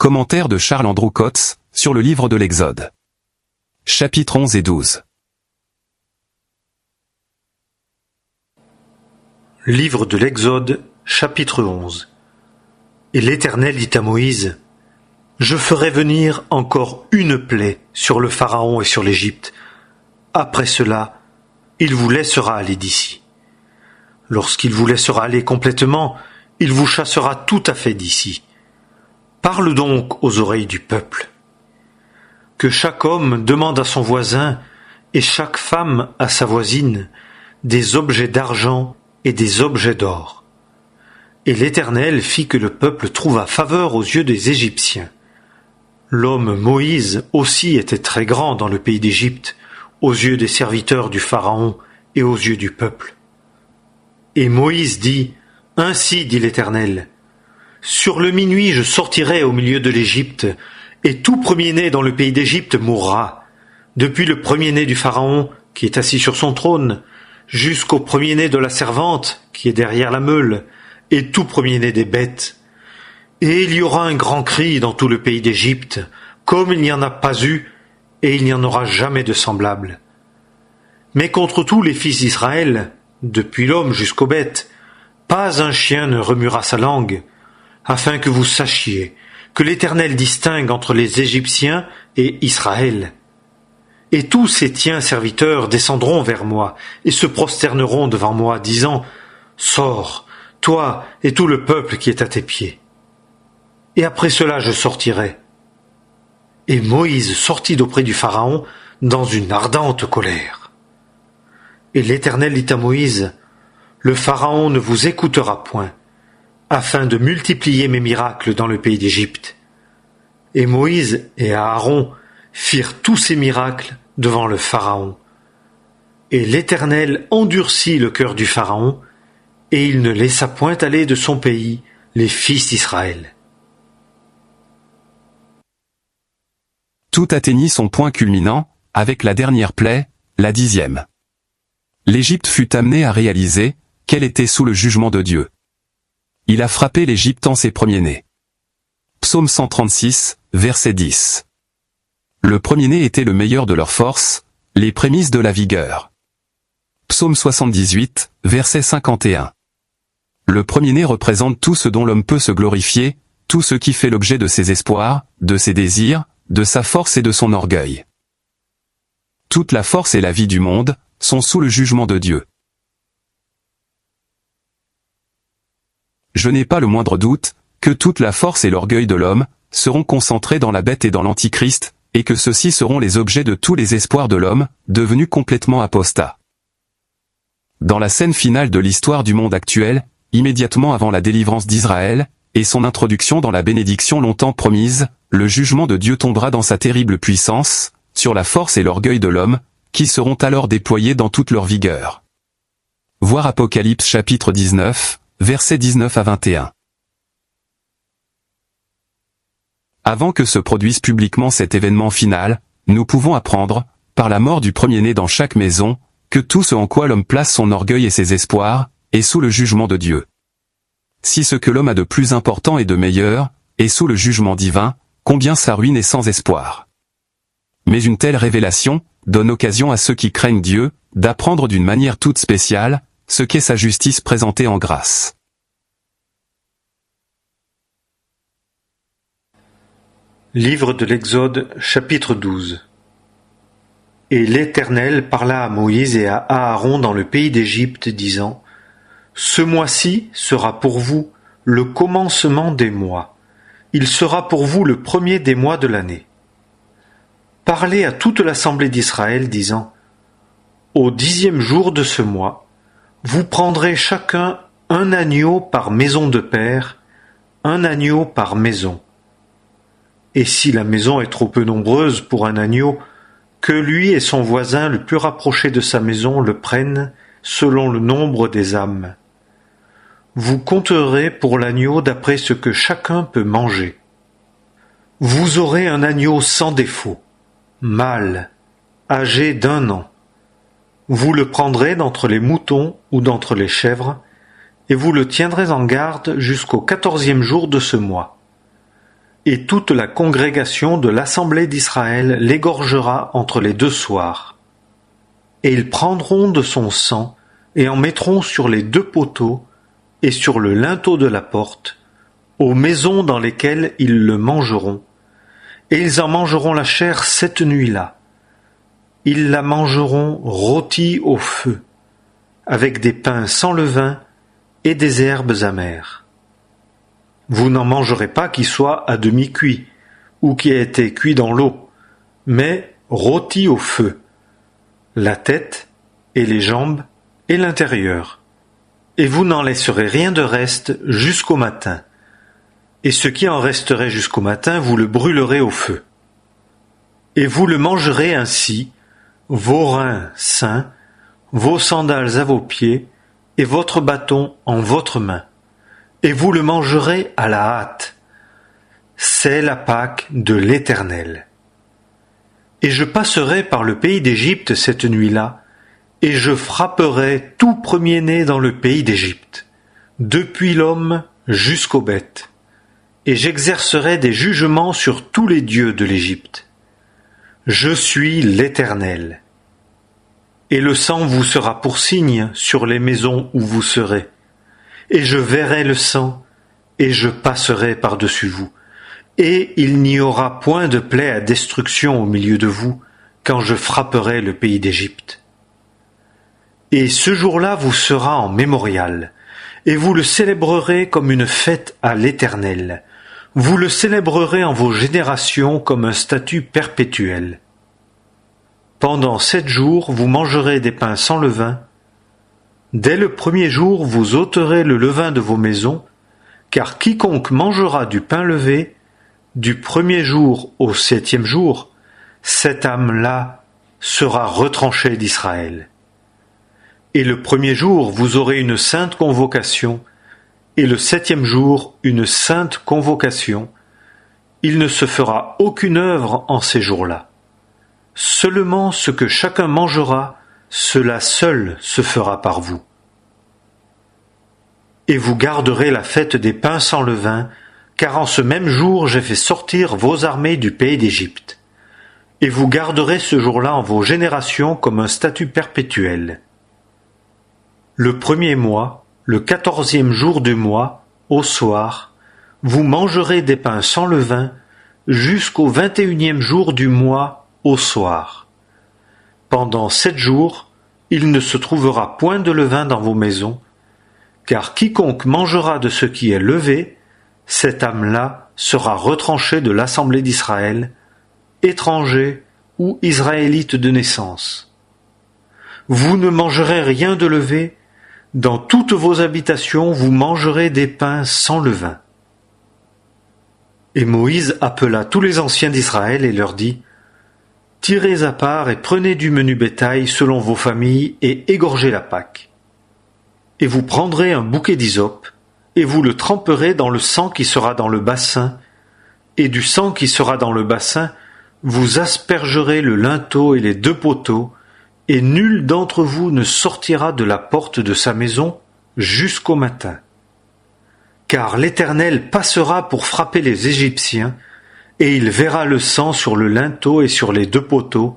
Commentaire de Charles Andrew Coates, sur le livre de l'Exode. Chapitres 11 et 12. Livre de l'Exode, chapitre 11. Et l'Éternel dit à Moïse, « Je ferai venir encore une plaie sur le Pharaon et sur l'Égypte. Après cela, il vous laissera aller d'ici. Lorsqu'il vous laissera aller complètement, il vous chassera tout à fait d'ici. Parle donc aux oreilles du peuple. Que chaque homme demande à son voisin et chaque femme à sa voisine des objets d'argent et des objets d'or. » Et l'Éternel fit que le peuple trouva faveur aux yeux des Égyptiens. L'homme Moïse aussi était très grand dans le pays d'Égypte, aux yeux des serviteurs du Pharaon et aux yeux du peuple. Et Moïse dit, « Ainsi dit l'Éternel, sur le minuit je sortirai au milieu de l'Égypte, et tout premier-né dans le pays d'Égypte mourra, depuis le premier-né du Pharaon, qui est assis sur son trône, jusqu'au premier-né de la servante, qui est derrière la meule, et tout premier-né des bêtes. Et il y aura un grand cri dans tout le pays d'Égypte, comme il n'y en a pas eu, et il n'y en aura jamais de semblable. Mais contre tous les fils d'Israël, depuis l'homme jusqu'aux bêtes, pas un chien ne remuera sa langue, afin que vous sachiez que l'Éternel distingue entre les Égyptiens et Israël. Et tous ces tiens serviteurs descendront vers moi et se prosterneront devant moi, disant, « Sors, toi et tout le peuple qui est à tes pieds. » Et après cela je sortirai. Et Moïse sortit d'auprès du Pharaon dans une ardente colère. Et l'Éternel dit à Moïse, « Le Pharaon ne vous écoutera point, afin de multiplier mes miracles dans le pays d'Égypte. » Et Moïse et Aaron firent tous ces miracles devant le Pharaon. Et l'Éternel endurcit le cœur du Pharaon, et il ne laissa point aller de son pays les fils d'Israël. Tout atteignit son point culminant, avec la dernière plaie, la 10e. L'Égypte fut amenée à réaliser qu'elle était sous le jugement de Dieu. Il a frappé l'Égypte en ses premiers-nés. Psaume 136, verset 10. Le premier-né était le meilleur de leur force, les prémices de la vigueur. Psaume 78, verset 51. Le premier-né représente tout ce dont l'homme peut se glorifier, tout ce qui fait l'objet de ses espoirs, de ses désirs, de sa force et de son orgueil. Toute la force et la vie du monde sont sous le jugement de Dieu. Je n'ai pas le moindre doute que toute la force et l'orgueil de l'homme seront concentrés dans la bête et dans l'Antichrist, et que ceux-ci seront les objets de tous les espoirs de l'homme, devenu complètement apostat. Dans la scène finale de l'histoire du monde actuel, immédiatement avant la délivrance d'Israël, et son introduction dans la bénédiction longtemps promise, le jugement de Dieu tombera dans sa terrible puissance, sur la force et l'orgueil de l'homme, qui seront alors déployés dans toute leur vigueur. Voir Apocalypse chapitre 19, versets 19 à 21. Avant que se produise publiquement cet événement final, nous pouvons apprendre, par la mort du premier-né dans chaque maison, que tout ce en quoi l'homme place son orgueil et ses espoirs, est sous le jugement de Dieu. Si ce que l'homme a de plus important et de meilleur, est sous le jugement divin, combien sa ruine est sans espoir. Mais une telle révélation donne occasion à ceux qui craignent Dieu, d'apprendre d'une manière toute spéciale, ce qu'est sa justice présentée en grâce. Livre de l'Exode, chapitre 12. Et l'Éternel parla à Moïse et à Aaron dans le pays d'Égypte, disant, « Ce mois-ci sera pour vous le commencement des mois. Il sera pour vous le premier des mois de l'année. Parlez à toute l'assemblée d'Israël, disant, « Au 10e jour de ce mois, vous prendrez chacun un agneau par maison de père, un agneau par maison. Et si la maison est trop peu nombreuse pour un agneau, que lui et son voisin le plus rapproché de sa maison le prennent selon le nombre des âmes. Vous compterez pour l'agneau d'après ce que chacun peut manger. Vous aurez un agneau sans défaut, mâle, âgé d'1 an. Vous le prendrez d'entre les moutons ou d'entre les chèvres, et vous le tiendrez en garde jusqu'au 14e jour de ce mois. et toute la congrégation de l'assemblée d'Israël l'égorgera entre les 2 soirs. Et ils prendront de son sang, et en mettront sur les 2 poteaux, et sur le linteau de la porte, aux maisons dans lesquelles ils le mangeront, et ils en mangeront la chair cette nuit-là. Ils la mangeront rôtie au feu, avec des pains sans levain et des herbes amères. Vous n'en mangerez pas qui soit à demi cuit, ou qui ait été cuit dans l'eau, mais rôti au feu, la tête et les jambes et l'intérieur. Et vous n'en laisserez rien de reste jusqu'au matin. Et ce qui en resterait jusqu'au matin, vous le brûlerez au feu. Et vous le mangerez ainsi, vos reins sains, vos sandales à vos pieds, et votre bâton en votre main. Et vous le mangerez à la hâte. C'est la Pâque de l'Éternel. Et je passerai par le pays d'Égypte cette nuit-là, et je frapperai tout premier-né dans le pays d'Égypte, depuis l'homme jusqu'aux bêtes, et j'exercerai des jugements sur tous les dieux de l'Égypte. Je suis l'Éternel. Et le sang vous sera pour signe sur les maisons où vous serez. Et je verrai le sang, et je passerai par-dessus vous. Et il n'y aura point de plaie à destruction au milieu de vous, quand je frapperai le pays d'Égypte. Et ce jour-là vous sera en mémorial, et vous le célébrerez comme une fête à l'Éternel. Vous le célébrerez en vos générations comme un statut perpétuel. Pendant 7 jours, vous mangerez des pains sans levain. Dès le premier jour, vous ôterez le levain de vos maisons, car quiconque mangera du pain levé, du premier jour au 7e jour, cette âme-là sera retranchée d'Israël. Et le premier jour, vous aurez une sainte convocation, et le 7e jour, une sainte convocation. Il ne se fera aucune œuvre en ces jours-là. Seulement ce que chacun mangera, cela seul se fera par vous. Et vous garderez la fête des pains sans levain, car en ce même jour j'ai fait sortir vos armées du pays d'Égypte. Et vous garderez ce jour-là en vos générations comme un statut perpétuel. Le premier mois, le 14e jour du mois, au soir, vous mangerez des pains sans levain jusqu'au 21e jour du mois, au soir. Pendant 7 jours, il ne se trouvera point de levain dans vos maisons, car quiconque mangera de ce qui est levé, cette âme-là sera retranchée de l'assemblée d'Israël, étranger ou israélite de naissance. Vous ne mangerez rien de levé, dans toutes vos habitations vous mangerez des pains sans levain. Et Moïse appela tous les anciens d'Israël et leur dit, Tirez à part et prenez du menu bétail selon vos familles et égorgez la Pâque. Et vous prendrez un bouquet d'hysope, et vous le tremperez dans le sang qui sera dans le bassin, et du sang qui sera dans le bassin, vous aspergerez le linteau et les 2 poteaux, et nul d'entre vous ne sortira de la porte de sa maison jusqu'au matin. Car l'Éternel passera pour frapper les Égyptiens, et il verra le sang sur le linteau et sur les 2 poteaux,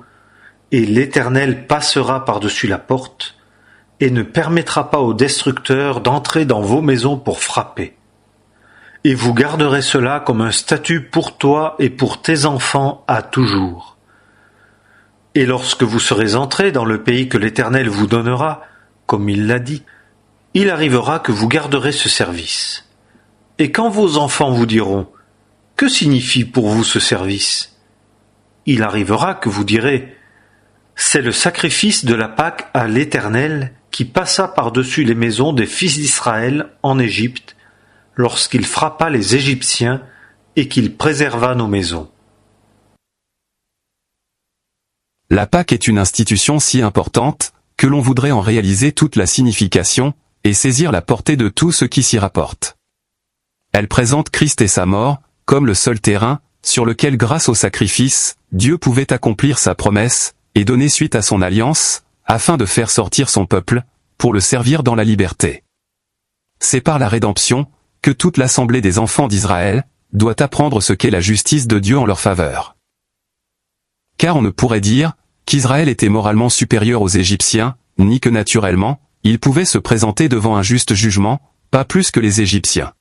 et l'Éternel passera par-dessus la porte, et ne permettra pas aux destructeurs d'entrer dans vos maisons pour frapper. Et vous garderez cela comme un statut pour toi et pour tes enfants à toujours. Et lorsque vous serez entrés dans le pays que l'Éternel vous donnera, comme il l'a dit, il arrivera que vous garderez ce service. Et quand vos enfants vous diront « Que signifie pour vous ce service ?» Il arrivera que vous direz « C'est le sacrifice de la Pâque à l'Éternel qui passa par-dessus les maisons des fils d'Israël en Égypte, lorsqu'il frappa les Égyptiens et qu'il préserva nos maisons. » La Pâque est une institution si importante, que l'on voudrait en réaliser toute la signification, et saisir la portée de tout ce qui s'y rapporte. Elle présente Christ et sa mort, comme le seul terrain, sur lequel grâce au sacrifice, Dieu pouvait accomplir sa promesse, et donner suite à son alliance, afin de faire sortir son peuple, pour le servir dans la liberté. C'est par la rédemption, que toute l'assemblée des enfants d'Israël, doit apprendre ce qu'est la justice de Dieu en leur faveur. Car on ne pourrait dire qu'Israël était moralement supérieur aux Égyptiens, ni que naturellement, il pouvait se présenter devant un juste jugement, pas plus que les Égyptiens.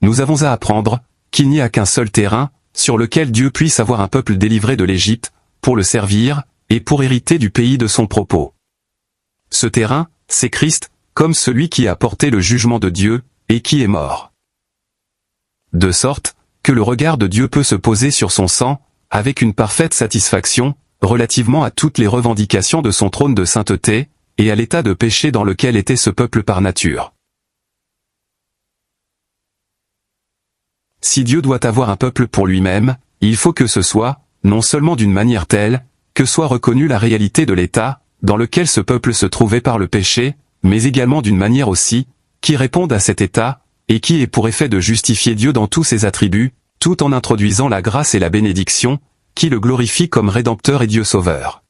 Nous avons à apprendre qu'il n'y a qu'un seul terrain sur lequel Dieu puisse avoir un peuple délivré de l'Égypte, pour le servir, et pour hériter du pays de son propos. Ce terrain, c'est Christ, comme celui qui a porté le jugement de Dieu, et qui est mort. De sorte que le regard de Dieu peut se poser sur son sang, avec une parfaite satisfaction, relativement à toutes les revendications de son trône de sainteté, et à l'état de péché dans lequel était ce peuple par nature. Si Dieu doit avoir un peuple pour lui-même, il faut que ce soit, non seulement d'une manière telle, que soit reconnue la réalité de l'état, dans lequel ce peuple se trouvait par le péché, mais également d'une manière aussi, qui réponde à cet état, et qui ait pour effet de justifier Dieu dans tous ses attributs, tout en introduisant la grâce et la bénédiction, qui le glorifient comme Rédempteur et Dieu Sauveur.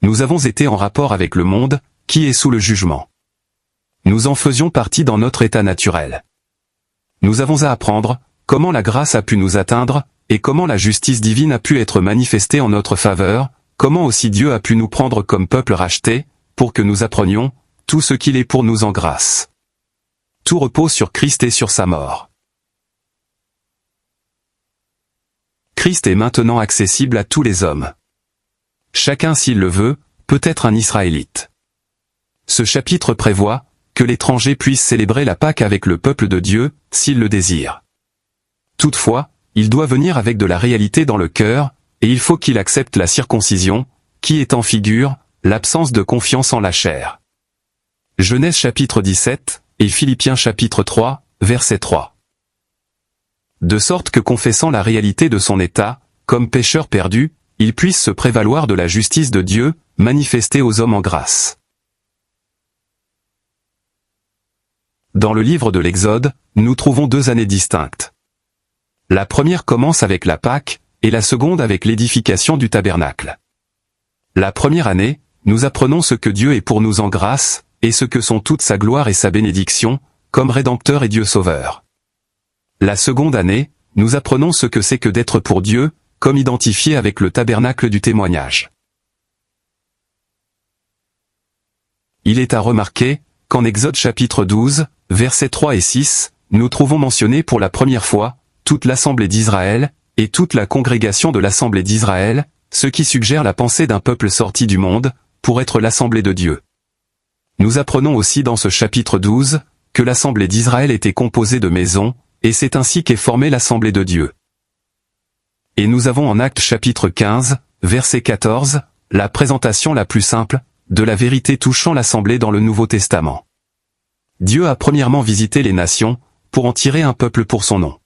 Nous avons été en rapport avec le monde, qui est sous le jugement. Nous en faisions partie dans notre état naturel. Nous avons à apprendre comment la grâce a pu nous atteindre, et comment la justice divine a pu être manifestée en notre faveur, comment aussi Dieu a pu nous prendre comme peuple racheté, pour que nous apprenions tout ce qu'il est pour nous en grâce. Tout repose sur Christ et sur sa mort. Christ est maintenant accessible à tous les hommes. Chacun, s'il le veut, peut être un Israélite. Ce chapitre prévoit que l'étranger puisse célébrer la Pâque avec le peuple de Dieu, s'il le désire. Toutefois, il doit venir avec de la réalité dans le cœur, et il faut qu'il accepte la circoncision, qui est en figure, l'absence de confiance en la chair. Genèse chapitre 17, et Philippiens chapitre 3, verset 3. De sorte que confessant la réalité de son état, comme pécheur perdu, il puisse se prévaloir de la justice de Dieu, manifestée aux hommes en grâce. Dans le livre de l'Exode, nous trouvons 2 années distinctes. La première commence avec la Pâque, et la seconde avec l'édification du tabernacle. La première année, nous apprenons ce que Dieu est pour nous en grâce, et ce que sont toute sa gloire et sa bénédiction, comme Rédempteur et Dieu Sauveur. La seconde année, nous apprenons ce que c'est que d'être pour Dieu, comme identifié avec le tabernacle du témoignage. Il est à remarquer qu'en Exode chapitre 12, versets 3 et 6, nous trouvons mentionné pour la première fois toute l'assemblée d'Israël, et toute la congrégation de l'assemblée d'Israël, ce qui suggère la pensée d'un peuple sorti du monde, pour être l'assemblée de Dieu. Nous apprenons aussi dans ce chapitre 12, que l'assemblée d'Israël était composée de maisons, et c'est ainsi qu'est formée l'assemblée de Dieu. Et nous avons en Actes chapitre 15, verset 14, la présentation la plus simple, de la vérité touchant l'assemblée dans le Nouveau Testament. Dieu a premièrement visité les nations, pour en tirer un peuple pour son nom.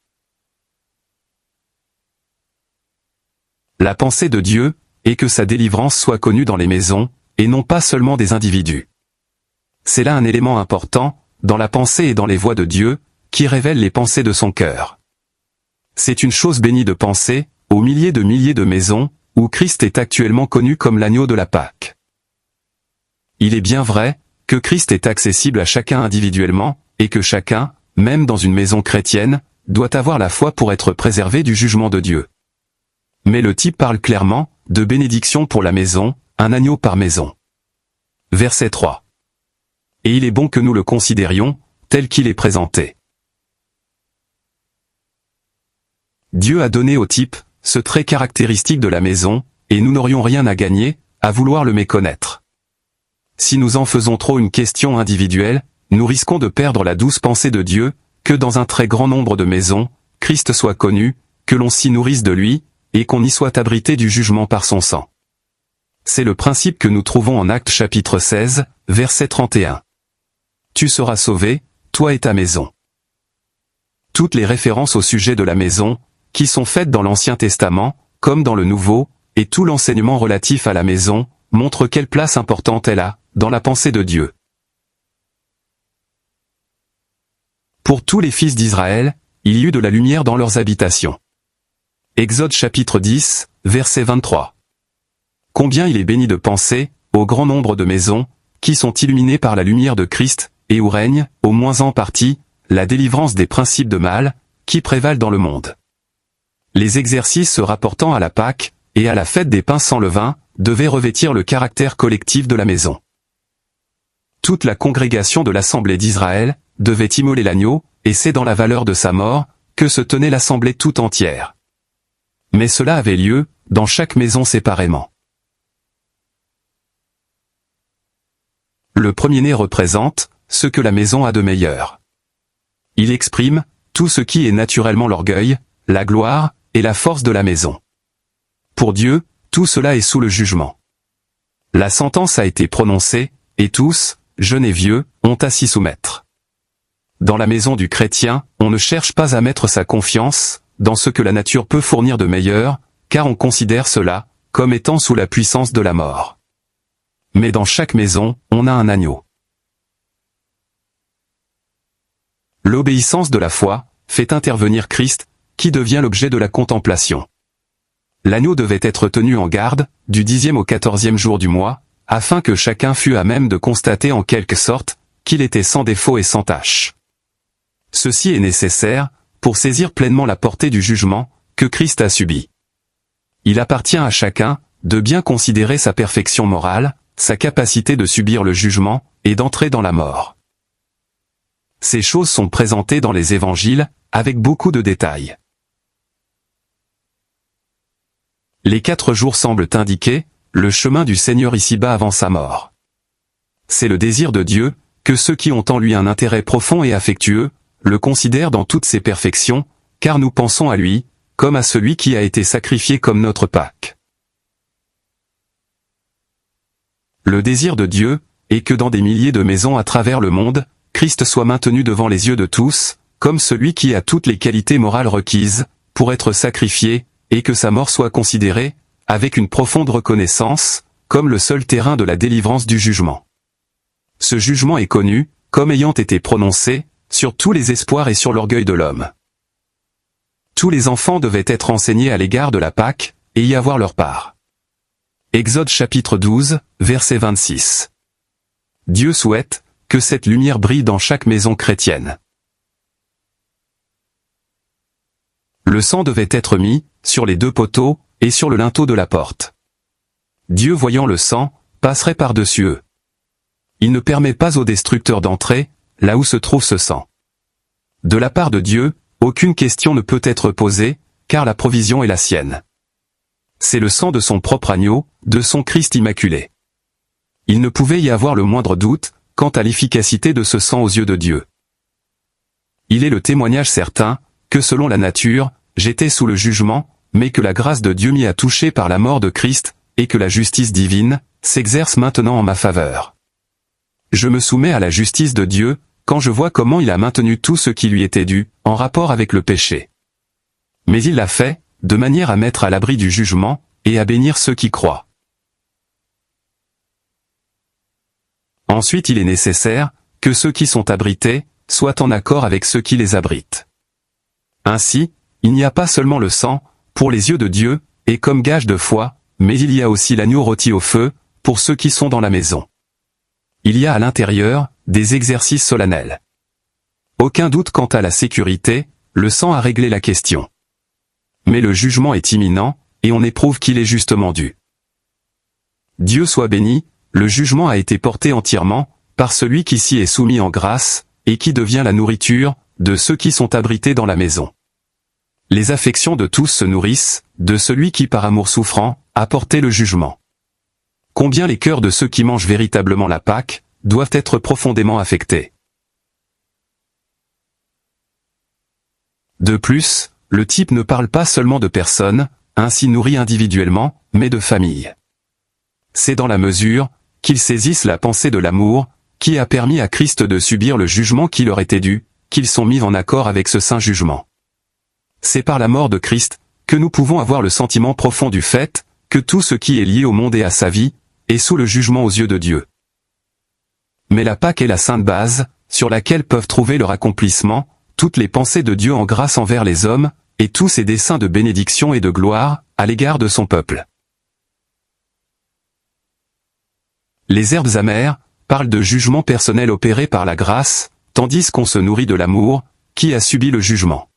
La pensée de Dieu est que sa délivrance soit connue dans les maisons, et non pas seulement des individus. C'est là un élément important, dans la pensée et dans les voies de Dieu, qui révèle les pensées de son cœur. C'est une chose bénie de penser, aux milliers de maisons, où Christ est actuellement connu comme l'agneau de la Pâque. Il est bien vrai, que Christ est accessible à chacun individuellement, et que chacun, même dans une maison chrétienne, doit avoir la foi pour être préservé du jugement de Dieu. Mais le type parle clairement, de bénédiction pour la maison, un agneau par maison. Verset 3. Et il est bon que nous le considérions, tel qu'il est présenté. Dieu a donné au type, ce trait caractéristique de la maison, et nous n'aurions rien à gagner, à vouloir le méconnaître. Si nous en faisons trop une question individuelle, nous risquons de perdre la douce pensée de Dieu, que dans un très grand nombre de maisons, Christ soit connu, que l'on s'y nourrisse de lui, et qu'on y soit abrité du jugement par son sang. C'est le principe que nous trouvons en Actes chapitre 16, verset 31. Tu seras sauvé, toi et ta maison. Toutes les références au sujet de la maison, qui sont faites dans l'Ancien Testament, comme dans le Nouveau, et tout l'enseignement relatif à la maison, montrent quelle place importante elle a, dans la pensée de Dieu. Pour tous les fils d'Israël, il y eut de la lumière dans leurs habitations. Exode chapitre 10, verset 23. Combien il est béni de penser, au grand nombre de maisons, qui sont illuminées par la lumière de Christ, et où règne, au moins en partie, la délivrance des principes de mal, qui prévalent dans le monde. Les exercices se rapportant à la Pâque, et à la fête des pains sans levain, devaient revêtir le caractère collectif de la maison. Toute la congrégation de l'Assemblée d'Israël devait immoler l'agneau, et c'est dans la valeur de sa mort que se tenait l'Assemblée tout entière. Mais cela avait lieu dans chaque maison séparément. Le premier-né représente ce que la maison a de meilleur. Il exprime tout ce qui est naturellement l'orgueil, la gloire et la force de la maison. Pour Dieu, tout cela est sous le jugement. La sentence a été prononcée, et tous, jeunes et vieux, ont à s'y soumettre. Dans la maison du chrétien, on ne cherche pas à mettre sa confiance dans ce que la nature peut fournir de meilleur, car on considère cela comme étant sous la puissance de la mort. Mais dans chaque maison, on a un agneau. L'obéissance de la foi fait intervenir Christ, qui devient l'objet de la contemplation. L'agneau devait être tenu en garde, du 10e au 14e jour du mois, afin que chacun fût à même de constater en quelque sorte qu'il était sans défaut et sans tache. Ceci est nécessaire pour saisir pleinement la portée du jugement que Christ a subi. Il appartient à chacun de bien considérer sa perfection morale, sa capacité de subir le jugement et d'entrer dans la mort. Ces choses sont présentées dans les évangiles, avec beaucoup de détails. Les 4 jours semblent indiquer le chemin du Seigneur ici-bas avant sa mort. C'est le désir de Dieu que ceux qui ont en lui un intérêt profond et affectueux le considèrent dans toutes ses perfections, car nous pensons à lui, comme à celui qui a été sacrifié comme notre Pâque. Le désir de Dieu est que dans des milliers de maisons à travers le monde, Christ soit maintenu devant les yeux de tous, comme celui qui a toutes les qualités morales requises pour être sacrifié, et que sa mort soit considérée, avec une profonde reconnaissance, comme le seul terrain de la délivrance du jugement. Ce jugement est connu, comme ayant été prononcé, sur tous les espoirs et sur l'orgueil de l'homme. Tous les enfants devaient être enseignés à l'égard de la Pâque, et y avoir leur part. Exode chapitre 12, verset 26. Dieu souhaite que cette lumière brille dans chaque maison chrétienne. Le sang devait être mis sur les 2 poteaux et sur le linteau de la porte. Dieu, voyant le sang, passerait par-dessus eux. Il ne permet pas au destructeur d'entrer là où se trouve ce sang. De la part de Dieu, aucune question ne peut être posée, car la provision est la sienne. C'est le sang de son propre agneau, de son Christ immaculé. Il ne pouvait y avoir le moindre doute quant à l'efficacité de ce sang aux yeux de Dieu. Il est le témoignage certain que selon la nature, j'étais sous le jugement, mais que la grâce de Dieu m'y a touché par la mort de Christ, et que la justice divine s'exerce maintenant en ma faveur. Je me soumets à la justice de Dieu, quand je vois comment il a maintenu tout ce qui lui était dû, en rapport avec le péché. Mais il l'a fait, de manière à mettre à l'abri du jugement, et à bénir ceux qui croient. Ensuite, il est nécessaire que ceux qui sont abrités soient en accord avec ceux qui les abritent. Ainsi, il n'y a pas seulement le sang, pour les yeux de Dieu, et comme gage de foi, mais il y a aussi l'agneau rôti au feu, pour ceux qui sont dans la maison. Il y a à l'intérieur des exercices solennels. Aucun doute quant à la sécurité, le sang a réglé la question. Mais le jugement est imminent, et on éprouve qu'il est justement dû. Dieu soit béni, le jugement a été porté entièrement par celui qui s'y est soumis en grâce, et qui devient la nourriture de ceux qui sont abrités dans la maison. Les affections de tous se nourrissent de celui qui par amour souffrant a porté le jugement. Combien les cœurs de ceux qui mangent véritablement la Pâque doivent être profondément affectés. De plus, le type ne parle pas seulement de personnes, ainsi nourries individuellement, mais de familles. C'est dans la mesure qu'ils saisissent la pensée de l'amour, qui a permis à Christ de subir le jugement qui leur était dû, qu'ils sont mis en accord avec ce saint jugement. C'est par la mort de Christ que nous pouvons avoir le sentiment profond du fait que tout ce qui est lié au monde et à sa vie est sous le jugement aux yeux de Dieu. Mais la Pâque est la sainte base, sur laquelle peuvent trouver leur accomplissement toutes les pensées de Dieu en grâce envers les hommes, et tous ses desseins de bénédiction et de gloire à l'égard de son peuple. Les herbes amères parlent de jugement personnel opéré par la grâce, tandis qu'on se nourrit de l'amour, qui a subi le jugement.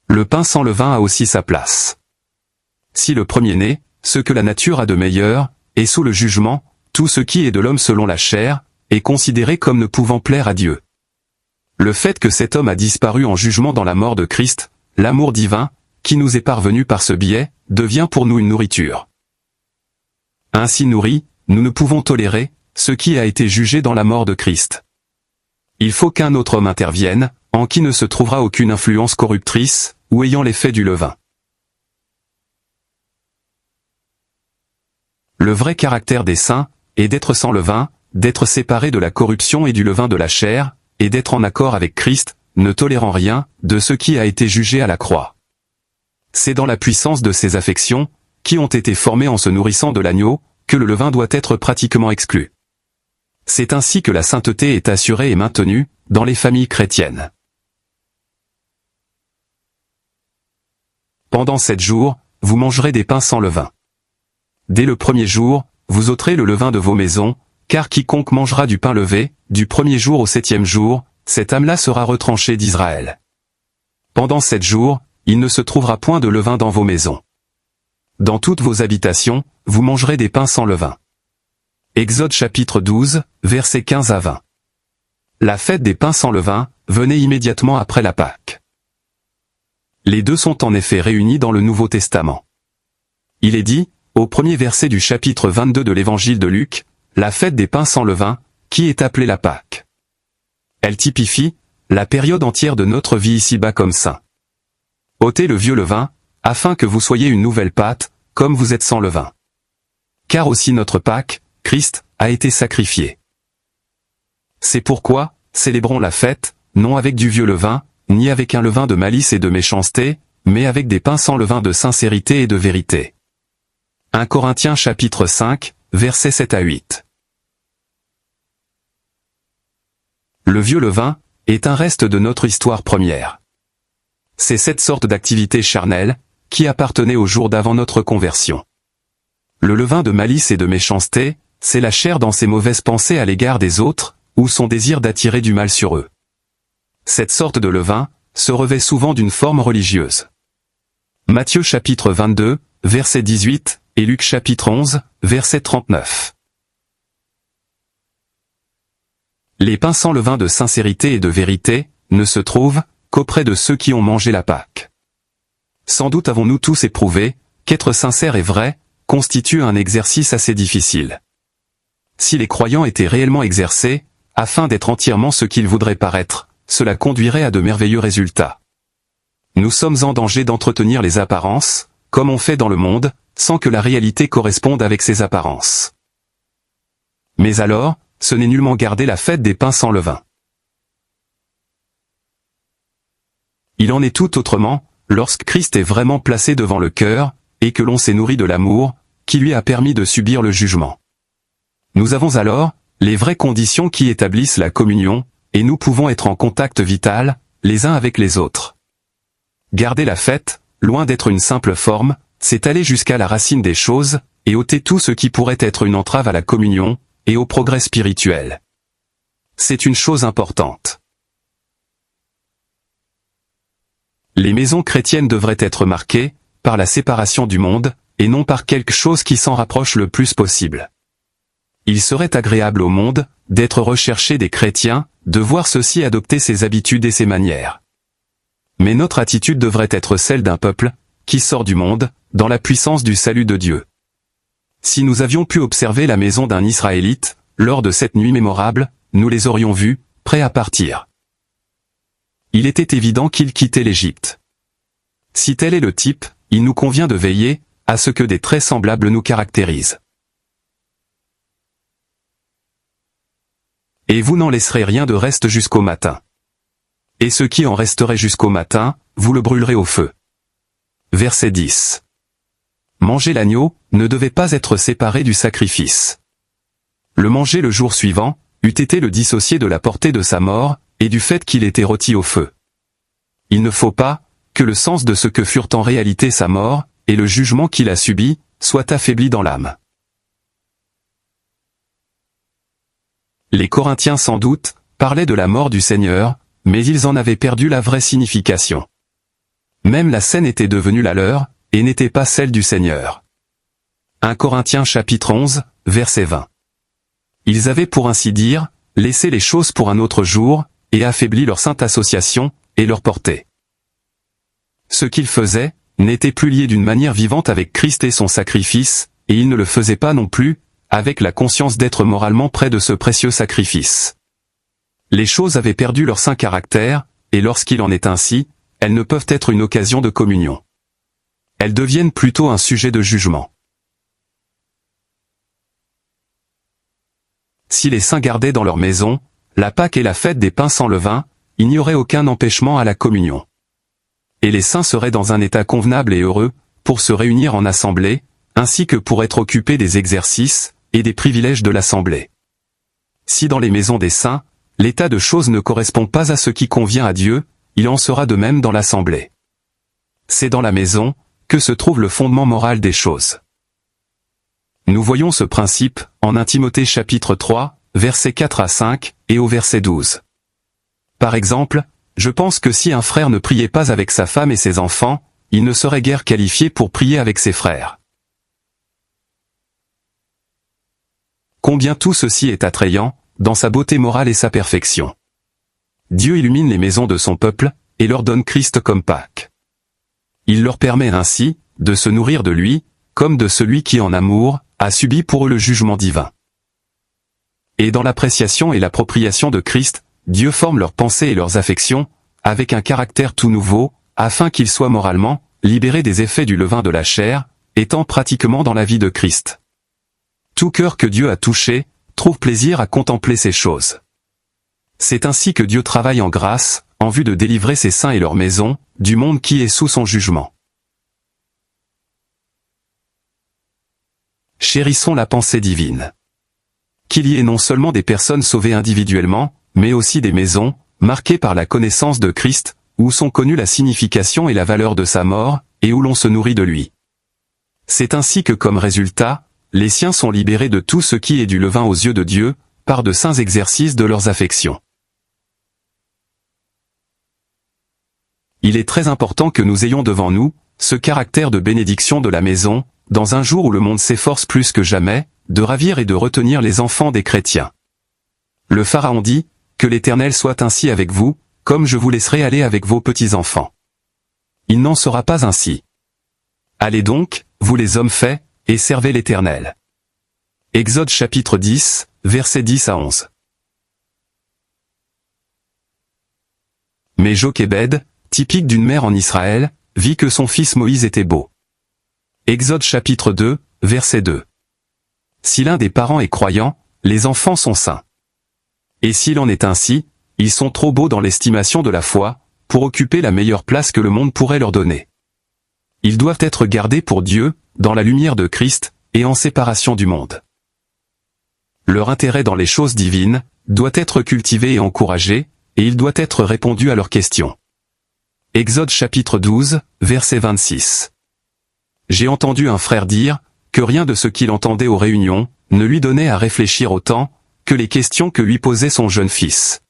Le pain sans levain a aussi sa place. Si le premier-né, ce que la nature a de meilleur, est sous le jugement, tout ce qui est de l'homme selon la chair, est considéré comme ne pouvant plaire à Dieu. Le fait que cet homme a disparu en jugement dans la mort de Christ, l'amour divin, qui nous est parvenu par ce biais, devient pour nous une nourriture. Ainsi nourris, nous ne pouvons tolérer ce qui a été jugé dans la mort de Christ. Il faut qu'un autre homme intervienne, en qui ne se trouvera aucune influence corruptrice, ou ayant l'effet du levain. Le vrai caractère des saints est d'être sans levain, d'être séparés de la corruption et du levain de la chair, et d'être en accord avec Christ, ne tolérant rien de ce qui a été jugé à la croix. C'est dans la puissance de ces affections, qui ont été formées en se nourrissant de l'agneau, que le levain doit être pratiquement exclu. C'est ainsi que la sainteté est assurée et maintenue, dans les familles chrétiennes. Pendant 7 jours, vous mangerez des pains sans levain. Dès le premier jour, vous ôterez le levain de vos maisons, car quiconque mangera du pain levé, du premier jour au 7e jour, cette âme-là sera retranchée d'Israël. Pendant 7 jours, il ne se trouvera point de levain dans vos maisons. Dans toutes vos habitations, vous mangerez des pains sans levain. Exode chapitre 12, versets 15 à 20. La fête des pains sans levain venait immédiatement après la Pâque. Les deux sont en effet réunis dans le Nouveau Testament. Il est dit, au premier verset du chapitre 22 de l'évangile de Luc, la fête des pains sans levain, qui est appelée la Pâque. Elle typifie la période entière de notre vie ici-bas comme saints. Ôtez le vieux levain, afin que vous soyez une nouvelle pâte, comme vous êtes sans levain. Car aussi notre Pâque, Christ, a été sacrifié. C'est pourquoi, célébrons la fête, non avec du vieux levain, ni avec un levain de malice et de méchanceté, mais avec des pains sans levain de sincérité et de vérité. 1 Corinthiens chapitre 5, versets 7 à 8. Le vieux levain est un reste de notre histoire première. C'est cette sorte d'activité charnelle qui appartenait au jour d'avant notre conversion. Le levain de malice et de méchanceté, c'est la chair dans ses mauvaises pensées à l'égard des autres, ou son désir d'attirer du mal sur eux. Cette sorte de levain se revêt souvent d'une forme religieuse. Matthieu chapitre 22, verset 18, et Luc chapitre 11, verset 39. Les pains sans levain de sincérité et de vérité ne se trouvent qu'auprès de ceux qui ont mangé la Pâque. Sans doute avons-nous tous éprouvé qu'être sincère et vrai constitue un exercice assez difficile. Si les croyants étaient réellement exercés, afin d'être entièrement ce qu'ils voudraient paraître, cela conduirait à de merveilleux résultats. Nous sommes en danger d'entretenir les apparences, comme on fait dans le monde, sans que la réalité corresponde avec ces apparences. Mais alors, ce n'est nullement garder la fête des pains sans levain. Il en est tout autrement, lorsque Christ est vraiment placé devant le cœur, et que l'on s'est nourri de l'amour, qui lui a permis de subir le jugement. Nous avons alors les vraies conditions qui établissent la communion, et nous pouvons être en contact vital, les uns avec les autres. Garder la fête, loin d'être une simple forme, c'est aller jusqu'à la racine des choses, et ôter tout ce qui pourrait être une entrave à la communion, et au progrès spirituel. C'est une chose importante. Les maisons chrétiennes devraient être marquées par la séparation du monde, et non par quelque chose qui s'en rapproche le plus possible. Il serait agréable au monde d'être recherché des chrétiens, de voir ceux-ci adopter ses habitudes et ses manières. Mais notre attitude devrait être celle d'un peuple qui sort du monde, dans la puissance du salut de Dieu. Si nous avions pu observer la maison d'un Israélite, lors de cette nuit mémorable, nous les aurions vus, prêts à partir. Il était évident qu'ils quittaient l'Égypte. Si tel est le type, il nous convient de veiller à ce que des traits semblables nous caractérisent. Et vous n'en laisserez rien de reste jusqu'au matin. Et ce qui en resterait jusqu'au matin, vous le brûlerez au feu. Verset 10. Manger l'agneau ne devait pas être séparé du sacrifice. Le manger le jour suivant eût été le dissocier de la portée de sa mort, et du fait qu'il était rôti au feu. Il ne faut pas que le sens de ce que furent en réalité sa mort, et le jugement qu'il a subi, soit affaibli dans l'âme. Les Corinthiens sans doute parlaient de la mort du Seigneur, mais ils en avaient perdu la vraie signification. Même la scène était devenue la leur, et n'était pas celle du Seigneur. 1 Corinthiens chapitre 11, verset 20. Ils avaient pour ainsi dire, laissé les choses pour un autre jour, et affaibli leur sainte association, et leur portée. Ce qu'ils faisaient, n'était plus lié d'une manière vivante avec Christ et son sacrifice, et ils ne le faisaient pas non plus, avec la conscience d'être moralement près de ce précieux sacrifice. Les choses avaient perdu leur saint caractère, et lorsqu'il en est ainsi, elles ne peuvent être une occasion de communion. Elles deviennent plutôt un sujet de jugement. Si les saints gardaient dans leur maison la Pâque et la fête des pains sans levain, il n'y aurait aucun empêchement à la communion. Et les saints seraient dans un état convenable et heureux, pour se réunir en assemblée, ainsi que pour être occupés des exercices et des privilèges de l'assemblée. Si dans les maisons des saints, l'état de choses ne correspond pas à ce qui convient à Dieu, il en sera de même dans l'assemblée. C'est dans la maison que se trouve le fondement moral des choses. Nous voyons ce principe en 1 Timothée chapitre 3, versets 4 à 5, et au verset 12. Par exemple, je pense que si un frère ne priait pas avec sa femme et ses enfants, il ne serait guère qualifié pour prier avec ses frères. Combien tout ceci est attrayant, dans sa beauté morale et sa perfection. Dieu illumine les maisons de son peuple, et leur donne Christ comme Pâque. Il leur permet ainsi, de se nourrir de lui, comme de celui qui en amour, a subi pour eux le jugement divin. Et dans l'appréciation et l'appropriation de Christ, Dieu forme leurs pensées et leurs affections, avec un caractère tout nouveau, afin qu'ils soient moralement, libérés des effets du levain de la chair, étant pratiquement dans la vie de Christ. Tout cœur que Dieu a touché, trouve plaisir à contempler ces choses. C'est ainsi que Dieu travaille en grâce, en vue de délivrer ses saints et leurs maisons, du monde qui est sous son jugement. Chérissons la pensée divine. Qu'il y ait non seulement des personnes sauvées individuellement, mais aussi des maisons, marquées par la connaissance de Christ, où sont connues la signification et la valeur de sa mort, et où l'on se nourrit de lui. C'est ainsi que comme résultat, les siens sont libérés de tout ce qui est du levain aux yeux de Dieu, par de saints exercices de leurs affections. Il est très important que nous ayons devant nous, ce caractère de bénédiction de la maison, dans un jour où le monde s'efforce plus que jamais, de ravir et de retenir les enfants des chrétiens. Le Pharaon dit, que l'Éternel soit ainsi avec vous, comme je vous laisserai aller avec vos petits-enfants. Il n'en sera pas ainsi. Allez donc, vous les hommes faits, et servez l'Éternel. Exode chapitre 10, versets 10 à 11. Mais Jochébed, typique d'une mère en Israël, vit que son fils Moïse était beau. Exode chapitre 2, verset 2. Si l'un des parents est croyant, les enfants sont saints. Et s'il en est ainsi, ils sont trop beaux dans l'estimation de la foi, pour occuper la meilleure place que le monde pourrait leur donner. Ils doivent être gardés pour Dieu, dans la lumière de Christ, et en séparation du monde. Leur intérêt dans les choses divines, doit être cultivé et encouragé, et il doit être répondu à leurs questions. Exode chapitre 12, verset 26. J'ai entendu un frère dire, que rien de ce qu'il entendait aux réunions, ne lui donnait à réfléchir autant, que les questions que lui posait son jeune fils.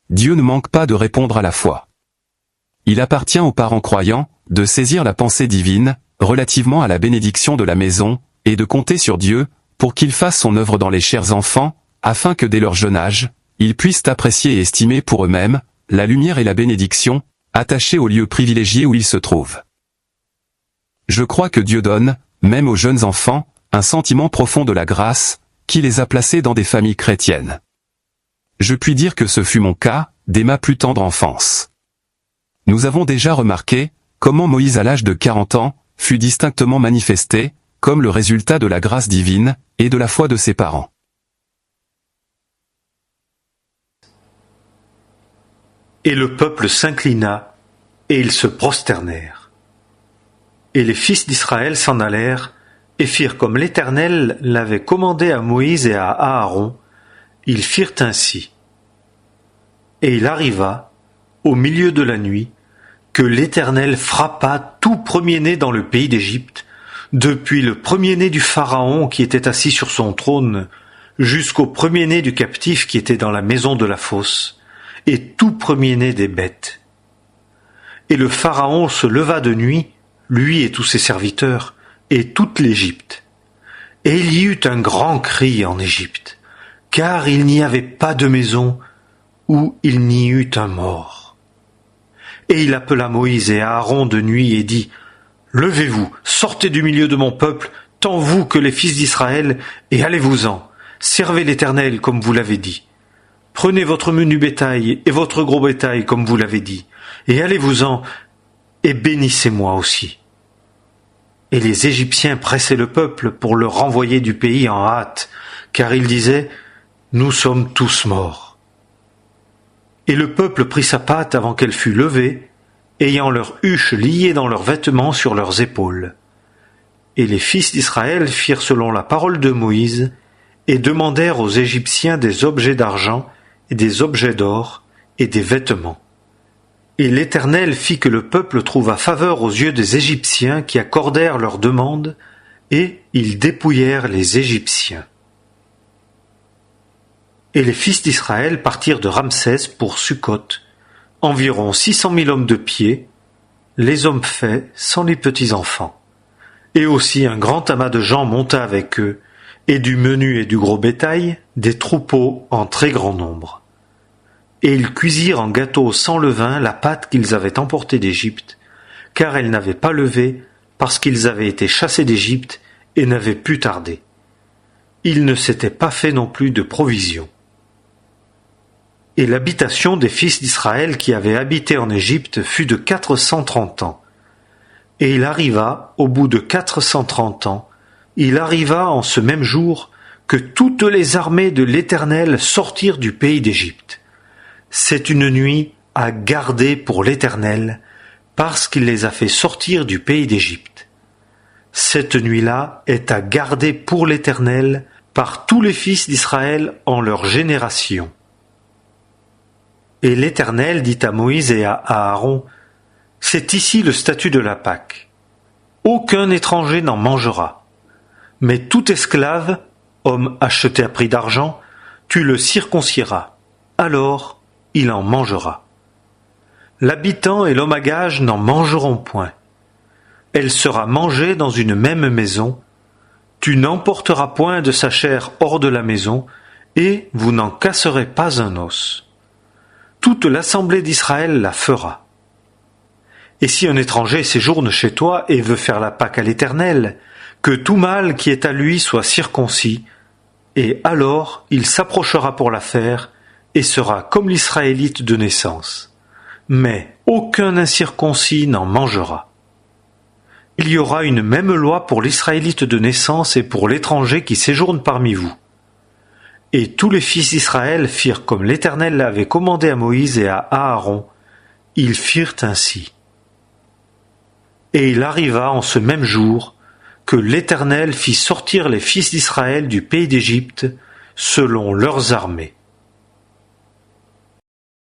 Dieu ne manque pas de répondre à la fois. Il appartient aux parents croyants, de saisir la pensée divine, relativement à la bénédiction de la maison, et de compter sur Dieu, pour qu'il fasse son œuvre dans les chers enfants, afin que dès leur jeune âge, ils puissent apprécier et estimer pour eux-mêmes, la lumière et la bénédiction, attachées au lieu privilégié où ils se trouvent. Je crois que Dieu donne, même aux jeunes enfants, un sentiment profond de la grâce, qui les a placés dans des familles chrétiennes. Je puis dire que ce fut mon cas, dès ma plus tendre enfance. Nous avons déjà remarqué, comment Moïse à l'âge de 40 ans, fut distinctement manifesté, comme le résultat de la grâce divine, et de la foi de ses parents. Et le peuple s'inclina, et ils se prosternèrent. Et les fils d'Israël s'en allèrent, et firent comme l'Éternel l'avait commandé à Moïse et à Aaron, ils firent ainsi. Et il arriva, au milieu de la nuit, que l'Éternel frappa tout premier-né dans le pays d'Égypte, depuis le premier-né du Pharaon qui était assis sur son trône, jusqu'au premier-né du captif qui était dans la maison de la fosse, et tout premier-né des bêtes. Et le Pharaon se leva de nuit, lui et tous ses serviteurs, et toute l'Égypte. Et il y eut un grand cri en Égypte, car il n'y avait pas de maison où il n'y eut un mort. Et il appela Moïse et Aaron de nuit et dit, « Levez-vous, sortez du milieu de mon peuple, tant vous que les fils d'Israël, et allez-vous-en, servez l'Éternel comme vous l'avez dit. Prenez votre menu bétail et votre gros bétail comme vous l'avez dit, et allez-vous-en, et bénissez-moi aussi. » Et les Égyptiens pressaient le peuple pour le renvoyer du pays en hâte, car ils disaient, « Nous sommes tous morts. » Et le peuple prit sa pâte avant qu'elle fût levée, ayant leurs huches liées dans leurs vêtements sur leurs épaules. Et les fils d'Israël firent selon la parole de Moïse, et demandèrent aux Égyptiens des objets d'argent, et des objets d'or, et des vêtements. Et l'Éternel fit que le peuple trouva faveur aux yeux des Égyptiens qui accordèrent leurs demandes, et ils dépouillèrent les Égyptiens. Et les fils d'Israël partirent de Ramsès pour Sukkot, environ 600 000 hommes de pied, les hommes faits sans les petits-enfants. Et aussi un grand amas de gens monta avec eux, et du menu et du gros bétail, des troupeaux en très grand nombre. Et ils cuisirent en gâteau sans levain la pâte qu'ils avaient emportée d'Égypte, car elle n'avait pas levé, parce qu'ils avaient été chassés d'Égypte et n'avaient pu tarder. Ils ne s'étaient pas fait non plus de provisions. Et l'habitation des fils d'Israël qui avaient habité en Égypte fut de 430 ans. Et il arriva, au bout de 430 ans, il arriva en ce même jour que toutes les armées de l'Éternel sortirent du pays d'Égypte. C'est une nuit à garder pour l'Éternel, parce qu'il les a fait sortir du pays d'Égypte. Cette nuit-là est à garder pour l'Éternel par tous les fils d'Israël en leur génération. Et l'Éternel dit à Moïse et à Aaron, « C'est ici le statut de la Pâque. Aucun étranger n'en mangera. Mais tout esclave, homme acheté à prix d'argent, tu le circoncieras. Alors il en mangera. L'habitant et l'homme à gage n'en mangeront point. Elle sera mangée dans une même maison. Tu n'emporteras point de sa chair hors de la maison, et vous n'en casserez pas un os. Toute l'assemblée d'Israël la fera. Et si un étranger séjourne chez toi et veut faire la Pâque à l'Éternel, que tout mâle qui est à lui soit circoncis, et alors il s'approchera pour la faire, et sera comme l'Israélite de naissance. Mais aucun incirconcis n'en mangera. Il y aura une même loi pour l'Israélite de naissance et pour l'étranger qui séjourne parmi vous. Et tous les fils d'Israël firent comme l'Éternel l'avait commandé à Moïse et à Aaron. Ils firent ainsi. Et il arriva en ce même jour que l'Éternel fit sortir les fils d'Israël du pays d'Égypte selon leurs armées.